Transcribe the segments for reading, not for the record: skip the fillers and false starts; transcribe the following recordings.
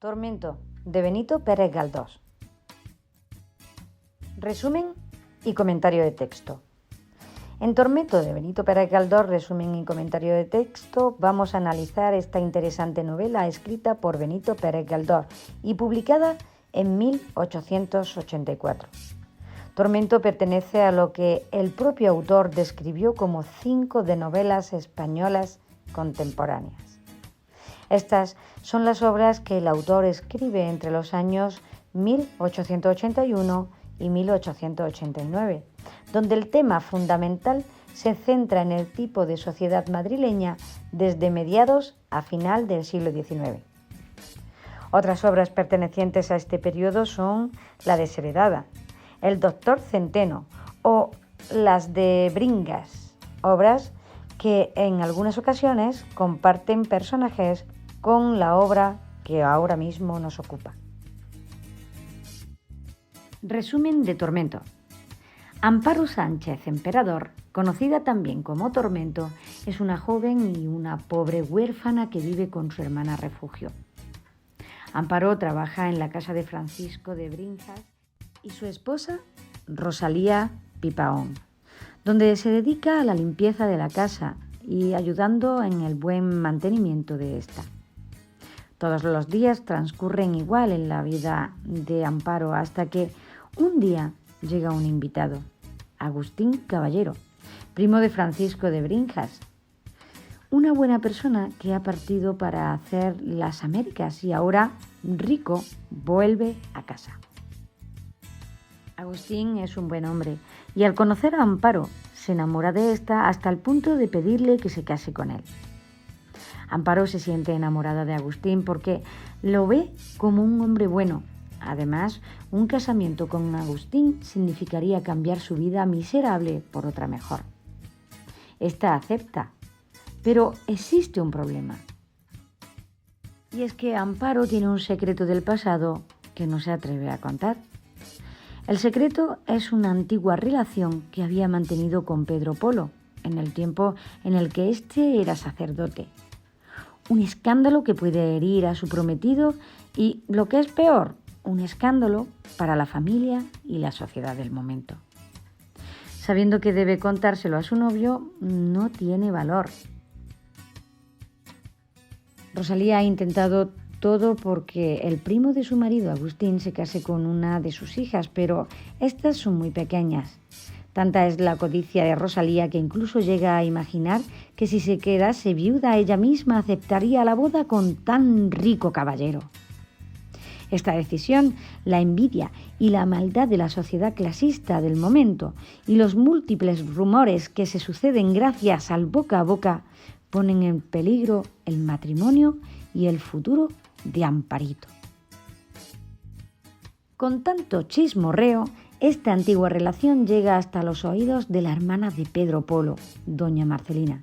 Tormento, de Benito Pérez Galdós. Resumen y comentario de texto. En Tormento, de Benito Pérez Galdós, resumen y comentario de texto, vamos a analizar esta interesante novela escrita por Benito Pérez Galdós y publicada en 1884. Tormento pertenece a lo que el propio autor describió como 5 de novelas españolas contemporáneas. Estas son las obras que el autor escribe entre los años 1881 y 1889, donde el tema fundamental se centra en el tipo de sociedad madrileña desde mediados a final del siglo XIX. Otras obras pertenecientes a este periodo son La desheredada, El doctor Centeno o Las de Bringas, obras que en algunas ocasiones comparten personajes con la obra que ahora mismo nos ocupa. Resumen de Tormento. Amparo Sánchez Emperador, conocida también como Tormento, es una joven y una pobre huérfana que vive con su hermana refugio. Amparo trabaja en la casa de Francisco de Brinjas y su esposa, Rosalía Pipaón, donde se dedica a la limpieza de la casa y ayudando en el buen mantenimiento de esta. Todos los días transcurren igual en la vida de Amparo hasta que un día llega un invitado, Agustín Caballero, primo de Francisco de Brinjas, una buena persona que ha partido para hacer las Américas y ahora, rico, vuelve a casa. Agustín es un buen hombre y al conocer a Amparo se enamora de esta hasta el punto de pedirle que se case con él. Amparo se siente enamorada de Agustín porque lo ve como un hombre bueno. Además, un casamiento con Agustín significaría cambiar su vida miserable por otra mejor. Esta acepta, pero existe un problema. Y es que Amparo tiene un secreto del pasado que no se atreve a contar. El secreto es una antigua relación que había mantenido con Pedro Polo, en el tiempo en el que éste era sacerdote. Un escándalo que puede herir a su prometido y, lo que es peor, un escándalo para la familia y la sociedad del momento. Sabiendo que debe contárselo a su novio, no tiene valor. Rosalía ha intentado todo porque el primo de su marido, Agustín, se case con una de sus hijas, pero estas son muy pequeñas. Tanta es la codicia de Rosalía que incluso llega a imaginar que si se quedase viuda ella misma aceptaría la boda con tan rico caballero. Esta decisión, la envidia y la maldad de la sociedad clasista del momento y los múltiples rumores que se suceden gracias al boca a boca ponen en peligro el matrimonio y el futuro de Amparito. Con tanto chismorreo, esta antigua relación llega hasta los oídos de la hermana de Pedro Polo, doña Marcelina.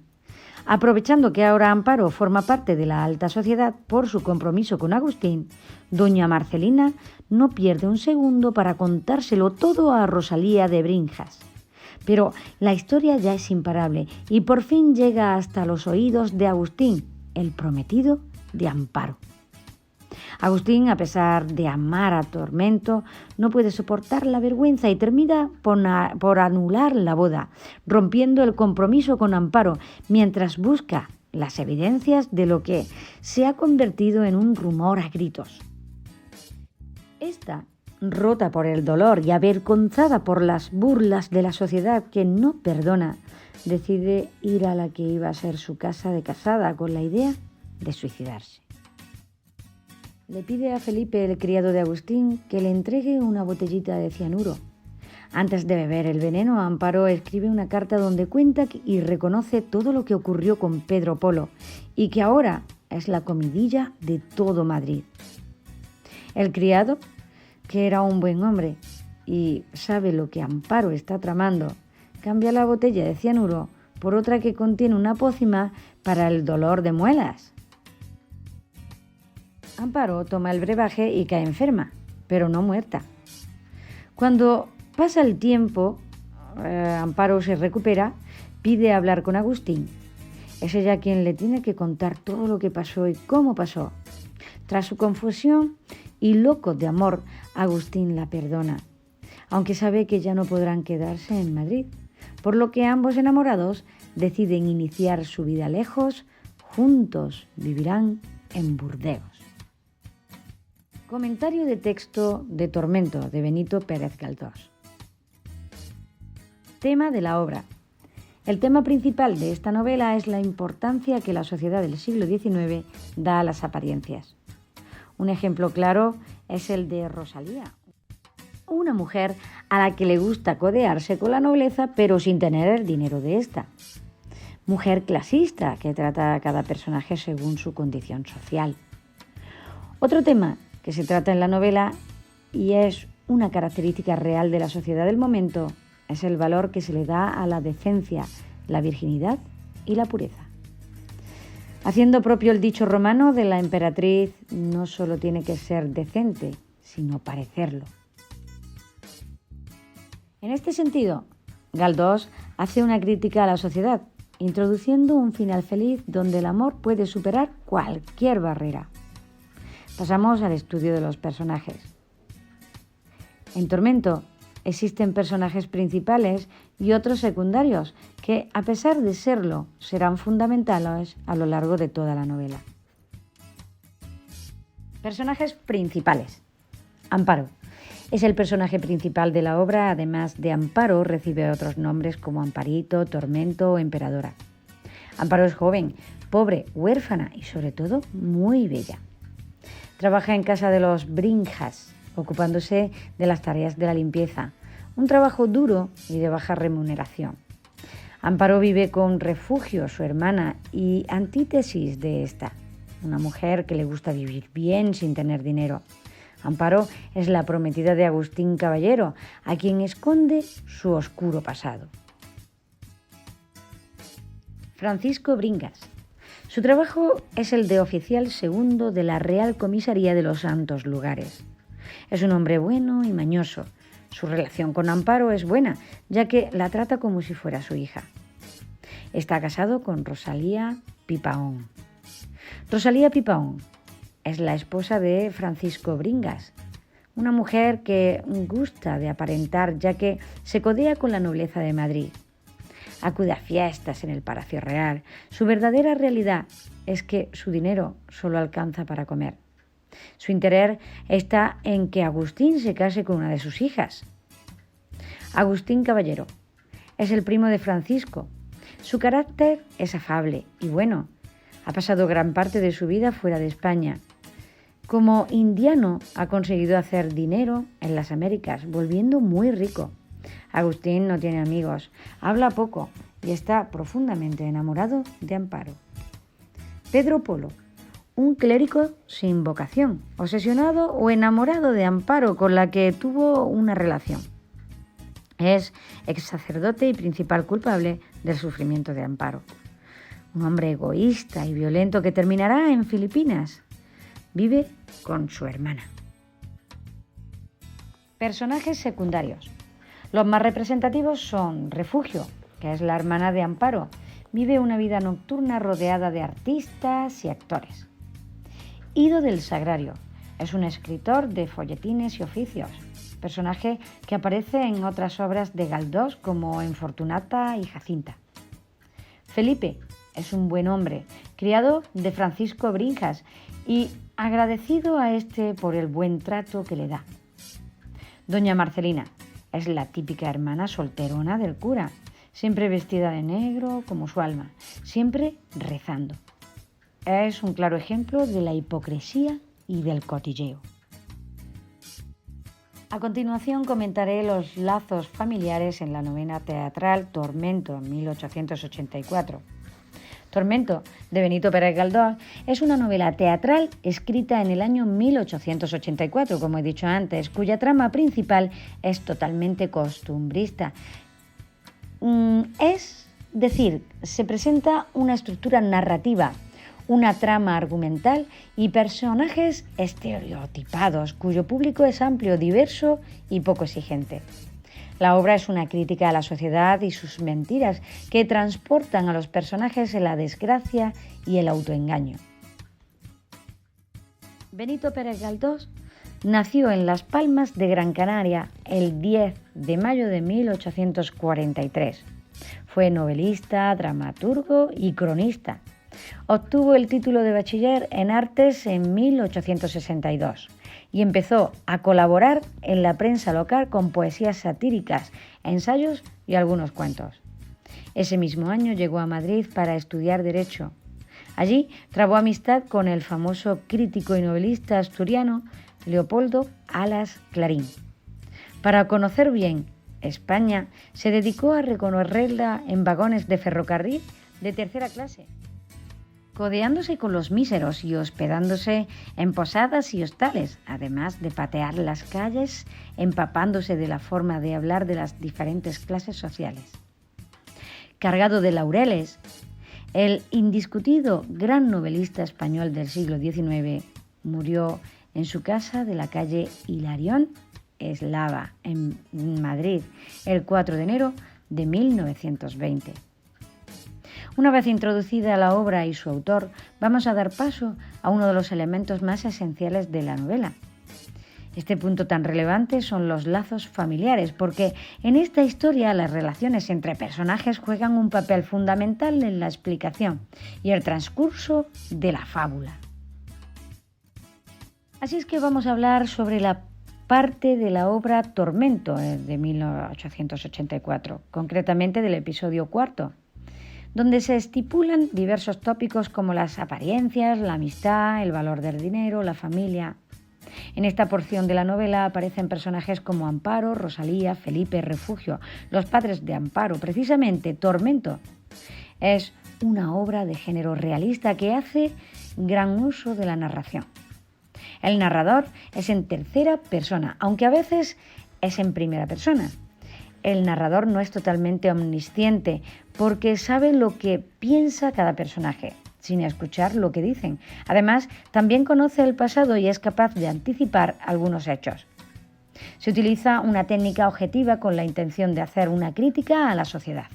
Aprovechando que ahora Amparo forma parte de la alta sociedad por su compromiso con Agustín, doña Marcelina no pierde un segundo para contárselo todo a Rosalía de Brinjas. Pero la historia ya es imparable y por fin llega hasta los oídos de Agustín, el prometido de Amparo. Agustín, a pesar de amar a Tormento, no puede soportar la vergüenza y termina por anular la boda, rompiendo el compromiso con Amparo, mientras busca las evidencias de lo que se ha convertido en un rumor a gritos. Esta, rota por el dolor y avergonzada por las burlas de la sociedad que no perdona, decide ir a la que iba a ser su casa de casada con la idea de suicidarse. Le pide a Felipe, el criado de Agustín, que le entregue una botellita de cianuro. Antes de beber el veneno, Amparo escribe una carta donde cuenta y reconoce todo lo que ocurrió con Pedro Polo y que ahora es la comidilla de todo Madrid. El criado, que era un buen hombre y sabe lo que Amparo está tramando, cambia la botella de cianuro por otra que contiene una pócima para el dolor de muelas. Amparo toma el brebaje y cae enferma, pero no muerta. Cuando pasa el tiempo, Amparo se recupera, pide hablar con Agustín. Es ella quien le tiene que contar todo lo que pasó y cómo pasó. Tras su confusión y loco de amor, Agustín la perdona, aunque sabe que ya no podrán quedarse en Madrid, por lo que ambos enamorados deciden iniciar su vida lejos, juntos vivirán en Burdeos. Comentario de texto de Tormento, de Benito Pérez Galdós. Tema de la obra. El tema principal de esta novela es la importancia que la sociedad del siglo XIX da a las apariencias. Un ejemplo claro es el de Rosalía, una mujer a la que le gusta codearse con la nobleza pero sin tener el dinero de esta. Mujer clasista que trata a cada personaje según su condición social. Otro tema que se trata en la novela y es una característica real de la sociedad del momento es el valor que se le da a la decencia, la virginidad y la pureza. Haciendo propio el dicho romano de la emperatriz, no solo tiene que ser decente, sino parecerlo. En este sentido, Galdós hace una crítica a la sociedad, introduciendo un final feliz donde el amor puede superar cualquier barrera. Pasamos al estudio de los personajes. En Tormento existen personajes principales y otros secundarios que, a pesar de serlo, serán fundamentales a lo largo de toda la novela. Personajes principales. Amparo. Es el personaje principal de la obra, además de Amparo, recibe otros nombres como Amparito, Tormento o Emperadora. Amparo es joven, pobre, huérfana y sobre todo muy bella. Trabaja en casa de los Bringas, ocupándose de las tareas de la limpieza, un trabajo duro y de baja remuneración. Amparo vive con Refugio, su hermana, y antítesis de esta, una mujer que le gusta vivir bien sin tener dinero. Amparo es la prometida de Agustín Caballero, a quien esconde su oscuro pasado. Francisco Bringas. Su trabajo es el de oficial segundo de la Real Comisaría de los Santos Lugares. Es un hombre bueno y mañoso. Su relación con Amparo es buena, ya que la trata como si fuera su hija. Está casado con Rosalía Pipaón. Rosalía Pipaón es la esposa de Francisco Bringas, una mujer que gusta de aparentar ya que se codea con la nobleza de Madrid. Acude a fiestas en el Palacio Real. Su verdadera realidad es que su dinero solo alcanza para comer. Su interés está en que Agustín se case con una de sus hijas. Agustín Caballero es el primo de Francisco. Su carácter es afable y bueno. Ha pasado gran parte de su vida fuera de España. Como indiano ha conseguido hacer dinero en las Américas, volviendo muy rico. Agustín no tiene amigos, habla poco y está profundamente enamorado de Amparo. Pedro Polo, un clérigo sin vocación, obsesionado o enamorado de Amparo, con la que tuvo una relación. Es ex sacerdote y principal culpable del sufrimiento de Amparo. Un hombre egoísta y violento que terminará en Filipinas. Vive con su hermana. Personajes secundarios. Los más representativos son Refugio, que es la hermana de Amparo. Vive una vida nocturna rodeada de artistas y actores. Ido del Sagrario. Es un escritor de folletines y oficios. Personaje que aparece en otras obras de Galdós como en Fortunata y Jacinta. Felipe es un buen hombre, criado de Francisco Bringas y agradecido a este por el buen trato que le da. Doña Marcelina es la típica hermana solterona del cura, siempre vestida de negro como su alma, siempre rezando. Es un claro ejemplo de la hipocresía y del cotilleo. A continuación comentaré los lazos familiares en la novela teatral Tormento, en 1884. Tormento, de Benito Pérez Galdós, es una novela teatral escrita en el año 1884, como he dicho antes, cuya trama principal es totalmente costumbrista. Es decir, se presenta una estructura narrativa, una trama argumental y personajes estereotipados, cuyo público es amplio, diverso y poco exigente. La obra es una crítica a la sociedad y sus mentiras que transportan a los personajes en la desgracia y el autoengaño. Benito Pérez Galdós nació en Las Palmas de Gran Canaria el 10 de mayo de 1843. Fue novelista, dramaturgo y cronista. Obtuvo el título de bachiller en Artes en 1862 y empezó a colaborar en la prensa local con poesías satíricas, ensayos y algunos cuentos. Ese mismo año llegó a Madrid para estudiar Derecho. Allí trabó amistad con el famoso crítico y novelista asturiano Leopoldo Alas Clarín. Para conocer bien España, se dedicó a recorrerla en vagones de ferrocarril de tercera clase, codeándose con los míseros y hospedándose en posadas y hostales, además de patear las calles, empapándose de la forma de hablar de las diferentes clases sociales. Cargado de laureles, el indiscutido gran novelista español del siglo XIX murió en su casa de la calle Hilarión Eslava, en Madrid, el 4 de enero de 1920. Una vez introducida la obra y su autor, vamos a dar paso a uno de los elementos más esenciales de la novela. Este punto tan relevante son los lazos familiares, porque en esta historia las relaciones entre personajes juegan un papel fundamental en la explicación y el transcurso de la fábula. Así es que vamos a hablar sobre la parte de la obra Tormento de 1884, concretamente del episodio cuarto, donde se estipulan diversos tópicos como las apariencias, la amistad, el valor del dinero, la familia. En esta porción de la novela aparecen personajes como Amparo, Rosalía, Felipe, Refugio, los padres de Amparo. Precisamente Tormento es una obra de género realista que hace gran uso de la narración. El narrador es en tercera persona, aunque a veces es en primera persona. El narrador no es totalmente omnisciente porque sabe lo que piensa cada personaje, sin escuchar lo que dicen. Además, también conoce el pasado y es capaz de anticipar algunos hechos. Se utiliza una técnica objetiva con la intención de hacer una crítica a la sociedad.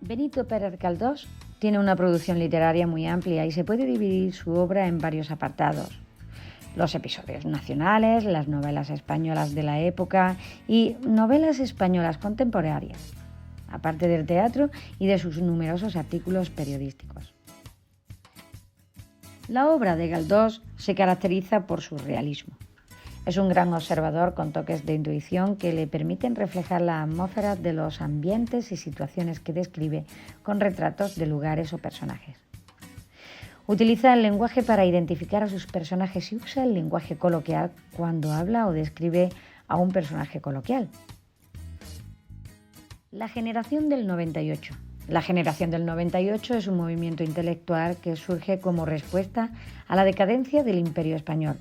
Benito Pérez Galdós tiene una producción literaria muy amplia y se puede dividir su obra en varios apartados. Los episodios nacionales, las novelas españolas de la época y novelas españolas contemporáneas, aparte del teatro y de sus numerosos artículos periodísticos. La obra de Galdós se caracteriza por su realismo. Es un gran observador con toques de intuición que le permiten reflejar la atmósfera de los ambientes y situaciones que describe con retratos de lugares o personajes. Utiliza el lenguaje para identificar a sus personajes y usa el lenguaje coloquial cuando habla o describe a un personaje coloquial. La generación del 98. La generación del 98 es un movimiento intelectual que surge como respuesta a la decadencia del Imperio español,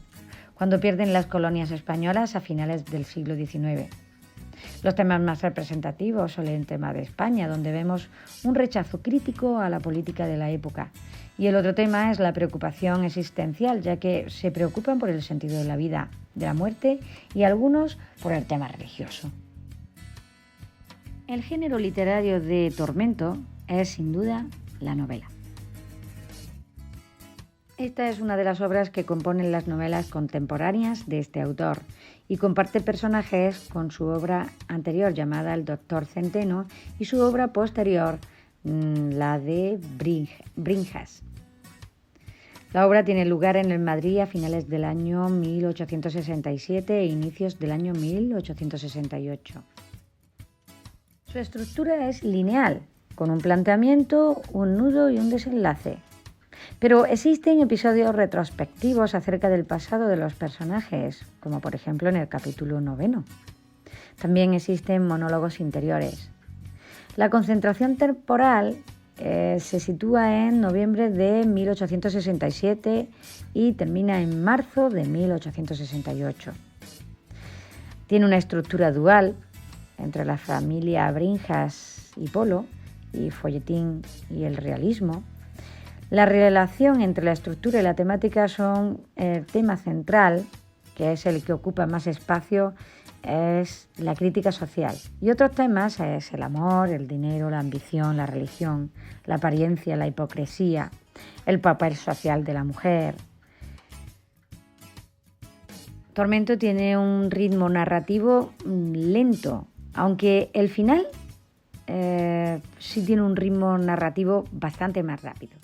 cuando pierden las colonias españolas a finales del siglo XIX. Los temas más representativos son el tema de España, donde vemos un rechazo crítico a la política de la época. Y el otro tema es la preocupación existencial, ya que se preocupan por el sentido de la vida, de la muerte y algunos por el tema religioso. El género literario de Tormento es sin duda la novela. Esta es una de las obras que componen las novelas contemporáneas de este autor y comparte personajes con su obra anterior llamada El Doctor Centeno y su obra posterior, la de Brinjas. La obra tiene lugar en el Madrid a finales del año 1867 e inicios del año 1868. Su estructura es lineal, con un planteamiento, un nudo y un desenlace. Pero existen episodios retrospectivos acerca del pasado de los personajes, como por ejemplo en el capítulo 9. También existen monólogos interiores. La concentración temporal se sitúa en noviembre de 1867 y termina en marzo de 1868. Tiene una estructura dual entre la familia Brinjas y Polo, y folletín y el realismo. La relación entre la estructura y la temática son el tema central, que es el que ocupa más espacio, es la crítica social. Y otros temas es el amor, el dinero, la ambición, la religión, la apariencia, la hipocresía, el papel social de la mujer, Tormento tiene un ritmo narrativo lento, aunque el final sí tiene un ritmo narrativo bastante más rápido.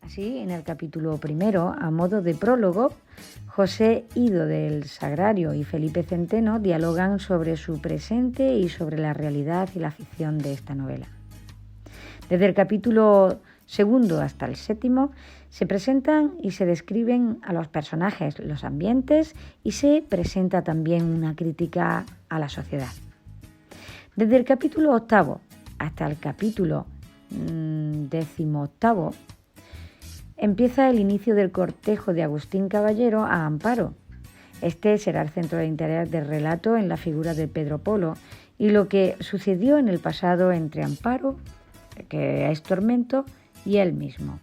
Así, en el capítulo primero, a modo de prólogo, José Ido del Sagrario y Felipe Centeno dialogan sobre su presente y sobre la realidad y la ficción de esta novela. Desde el capítulo segundo hasta el séptimo se presentan y se describen a los personajes, los ambientes y se presenta también una crítica a la sociedad. Desde el capítulo octavo hasta el capítulo 18 empieza el inicio del cortejo de Agustín Caballero a Amparo. Este será el centro de interés del relato en la figura de Pedro Polo y lo que sucedió en el pasado entre Amparo, que es Tormento, y él mismo.